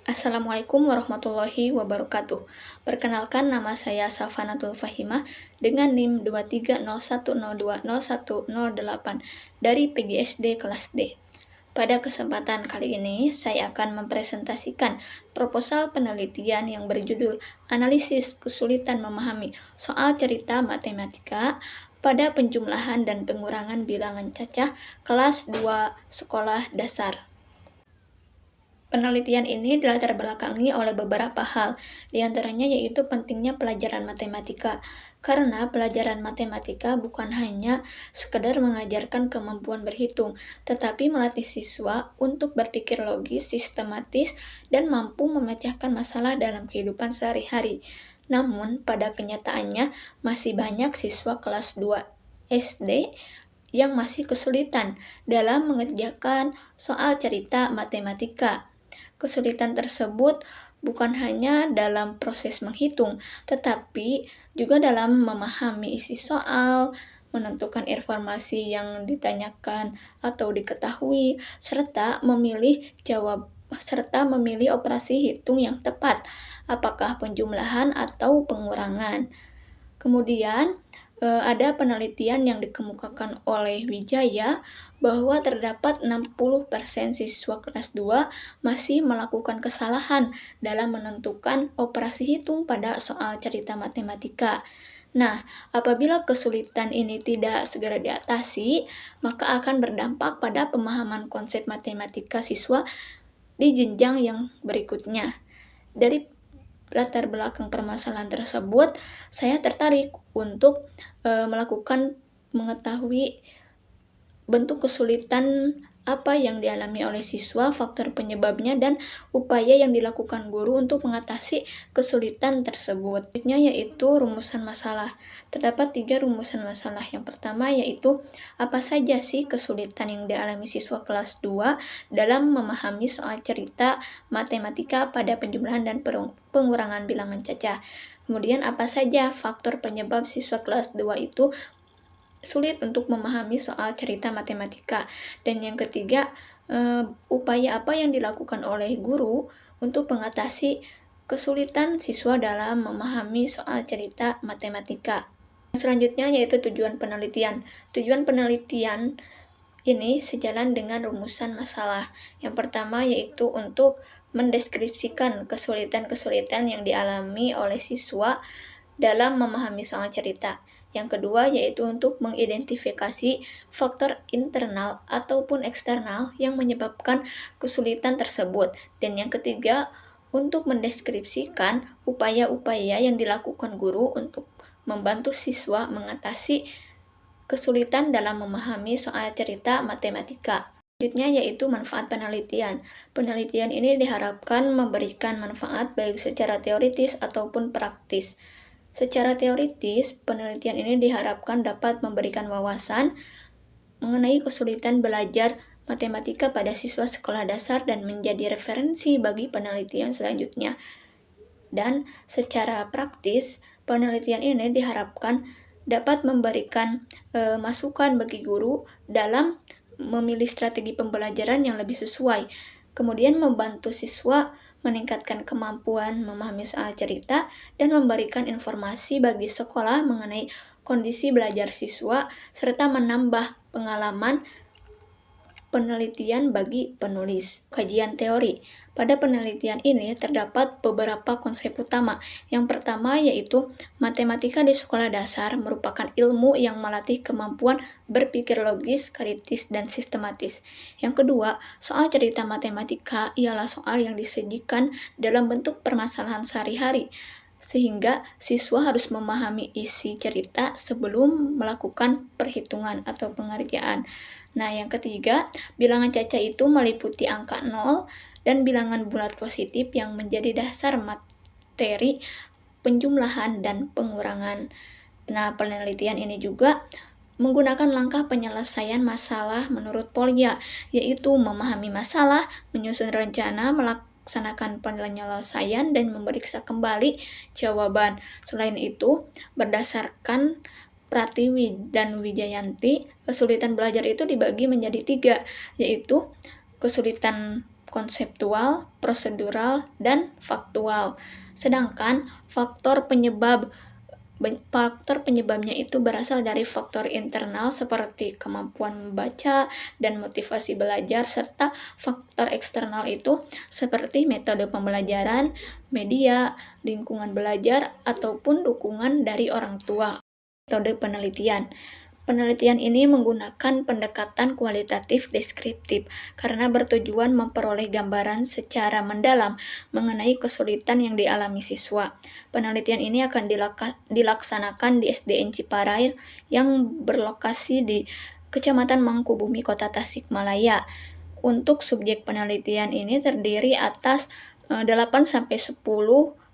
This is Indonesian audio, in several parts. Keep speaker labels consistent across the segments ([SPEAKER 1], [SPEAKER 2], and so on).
[SPEAKER 1] Assalamualaikum warahmatullahi wabarakatuh. Perkenalkan, nama saya Safanatul Fahimah dengan NIM 23010201008 dari PGSD kelas D. Pada kesempatan kali ini, saya akan mempresentasikan proposal penelitian yang berjudul Analisis Kesulitan Memahami Soal Cerita Matematika pada Penjumlahan dan Pengurangan Bilangan Cacah kelas 2 Sekolah Dasar. Penelitian ini dilatar belakangi oleh beberapa hal, diantaranya yaitu pentingnya pelajaran matematika. Karena pelajaran matematika bukan hanya sekedar mengajarkan kemampuan berhitung, tetapi melatih siswa untuk berpikir logis, sistematis, dan mampu memecahkan masalah dalam kehidupan sehari-hari. Namun, pada kenyataannya, masih banyak siswa kelas 2 SD yang masih kesulitan dalam mengerjakan soal cerita matematika. Kesulitan tersebut bukan hanya dalam proses menghitung, tetapi juga dalam memahami isi soal, menentukan informasi yang ditanyakan atau diketahui, serta memilih operasi hitung yang tepat, apakah penjumlahan atau pengurangan. Kemudian, ada penelitian yang dikemukakan oleh Wijaya bahwa terdapat 60% siswa kelas 2 masih melakukan kesalahan dalam menentukan operasi hitung pada soal cerita matematika. Nah, apabila kesulitan ini tidak segera diatasi, maka akan berdampak pada pemahaman konsep matematika siswa di jenjang yang berikutnya. Dari latar belakang permasalahan tersebut, saya tertarik untuk mengetahui bentuk kesulitan apa yang dialami oleh siswa, faktor penyebabnya, dan upaya yang dilakukan guru untuk mengatasi kesulitan tersebut. Berikutnya yaitu rumusan masalah. Terdapat 3 rumusan masalah. Yang pertama yaitu apa saja sih kesulitan yang dialami siswa kelas 2 dalam memahami soal cerita matematika pada penjumlahan dan pengurangan bilangan cacah. Kemudian apa saja faktor penyebab siswa kelas 2 itu sulit untuk memahami soal cerita matematika. Dan yang ketiga, upaya apa yang dilakukan oleh guru untuk mengatasi kesulitan siswa dalam memahami soal cerita matematika. Selanjutnya yaitu tujuan penelitian. Tujuan penelitian ini sejalan dengan rumusan masalah. Yang pertama yaitu untuk mendeskripsikan kesulitan-kesulitan yang dialami oleh siswa dalam memahami soal cerita. Yang kedua yaitu untuk mengidentifikasi faktor internal ataupun eksternal yang menyebabkan kesulitan tersebut. Dan yang ketiga, untuk mendeskripsikan upaya-upaya yang dilakukan guru untuk membantu siswa mengatasi kesulitan dalam memahami soal cerita matematika. Selanjutnya yaitu manfaat penelitian. Penelitian ini diharapkan memberikan manfaat baik secara teoritis ataupun praktis. Secara teoritis, penelitian ini diharapkan dapat memberikan wawasan mengenai kesulitan belajar matematika pada siswa sekolah dasar dan menjadi referensi bagi penelitian selanjutnya. Dan secara praktis, penelitian ini diharapkan dapat memberikan masukan bagi guru dalam memilih strategi pembelajaran yang lebih sesuai. Kemudian membantu siswa meningkatkan kemampuan memahami soal cerita dan memberikan informasi bagi sekolah mengenai kondisi belajar siswa serta menambah pengalaman penelitian bagi penulis. Kajian teori. Pada penelitian ini terdapat beberapa konsep utama. Yang pertama yaitu matematika di sekolah dasar merupakan ilmu yang melatih kemampuan berpikir logis, kritis, dan sistematis. Yang kedua, soal cerita matematika ialah soal yang disajikan dalam bentuk permasalahan sehari-hari, sehingga siswa harus memahami isi cerita sebelum melakukan perhitungan atau pengerjaan. Nah, yang ketiga, bilangan cacah itu meliputi angka 0 dan bilangan bulat positif yang menjadi dasar materi penjumlahan dan pengurangan. Nah, penelitian ini juga menggunakan langkah penyelesaian masalah menurut Polya, yaitu memahami masalah, menyusun rencana, melaksanakan penyelesaian, dan memeriksa kembali jawaban. Selain itu, berdasarkan Pratiwi dan Wijayanti, kesulitan belajar itu dibagi menjadi 3, yaitu kesulitan konseptual, prosedural, dan faktual. Sedangkan faktor penyebabnya itu berasal dari faktor internal seperti kemampuan membaca dan motivasi belajar, serta faktor eksternal itu seperti metode pembelajaran, media, lingkungan belajar, ataupun dukungan dari orang tua. Metode penelitian. Penelitian ini menggunakan pendekatan kualitatif deskriptif karena bertujuan memperoleh gambaran secara mendalam mengenai kesulitan yang dialami siswa. Penelitian ini akan dilaksanakan di SDN Ciparair yang berlokasi di Kecamatan Mangkubumi, Kota Tasikmalaya. Untuk subjek penelitian ini terdiri atas 8-10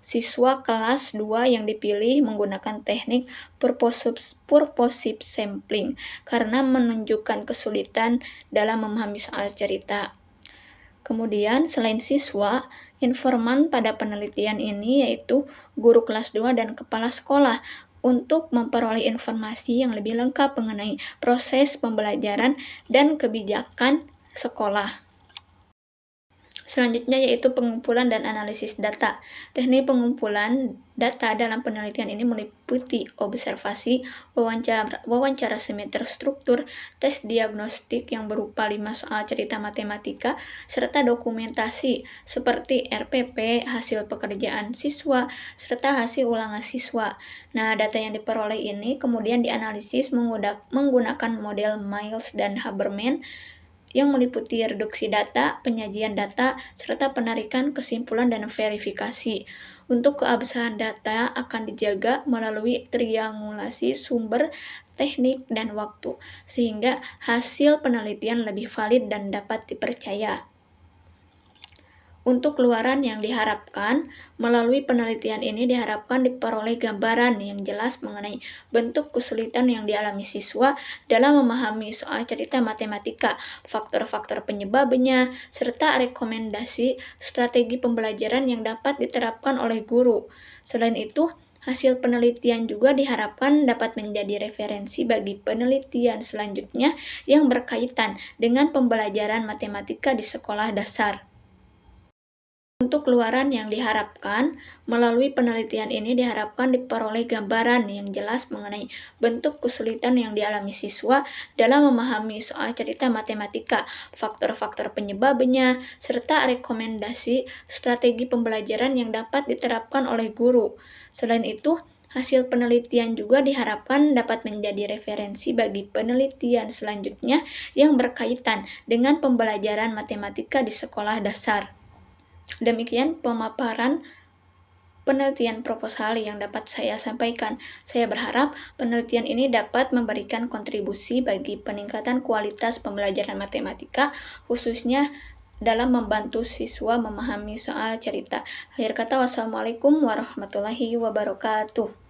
[SPEAKER 1] siswa kelas 2 yang dipilih menggunakan teknik purposive sampling karena menunjukkan kesulitan dalam memahami soal cerita. Kemudian selain siswa, informan pada penelitian ini yaitu guru kelas 2 dan kepala sekolah untuk memperoleh informasi yang lebih lengkap mengenai proses pembelajaran dan kebijakan sekolah. Selanjutnya yaitu pengumpulan dan analisis data. Teknik pengumpulan data dalam penelitian ini meliputi observasi, wawancara semi terstruktur, tes diagnostik yang berupa 5 soal cerita matematika, serta dokumentasi seperti RPP, hasil pekerjaan siswa, serta hasil ulangan siswa. Nah, data yang diperoleh ini kemudian dianalisis menggunakan model Miles dan Habermas yang meliputi reduksi data, penyajian data, serta penarikan kesimpulan dan verifikasi. Untuk keabsahan data akan dijaga melalui triangulasi sumber, teknik, dan waktu, sehingga hasil penelitian lebih valid dan dapat dipercaya. Untuk keluaran yang diharapkan, melalui penelitian ini diharapkan diperoleh gambaran yang jelas mengenai bentuk kesulitan yang dialami siswa dalam memahami soal cerita matematika, faktor-faktor penyebabnya, serta rekomendasi strategi pembelajaran yang dapat diterapkan oleh guru. Selain itu, hasil penelitian juga diharapkan dapat menjadi referensi bagi penelitian selanjutnya yang berkaitan dengan pembelajaran matematika di sekolah dasar. Untuk keluaran yang diharapkan, melalui penelitian ini diharapkan diperoleh gambaran yang jelas mengenai bentuk kesulitan yang dialami siswa dalam memahami soal cerita matematika, faktor-faktor penyebabnya, serta rekomendasi strategi pembelajaran yang dapat diterapkan oleh guru. Selain itu, hasil penelitian juga diharapkan dapat menjadi referensi bagi penelitian selanjutnya yang berkaitan dengan pembelajaran matematika di sekolah dasar. Demikian pemaparan penelitian proposal yang dapat saya sampaikan. Saya berharap penelitian ini dapat memberikan kontribusi bagi peningkatan kualitas pembelajaran matematika, khususnya dalam membantu siswa memahami soal cerita. Akhir kata, wassalamualaikum warahmatullahi wabarakatuh.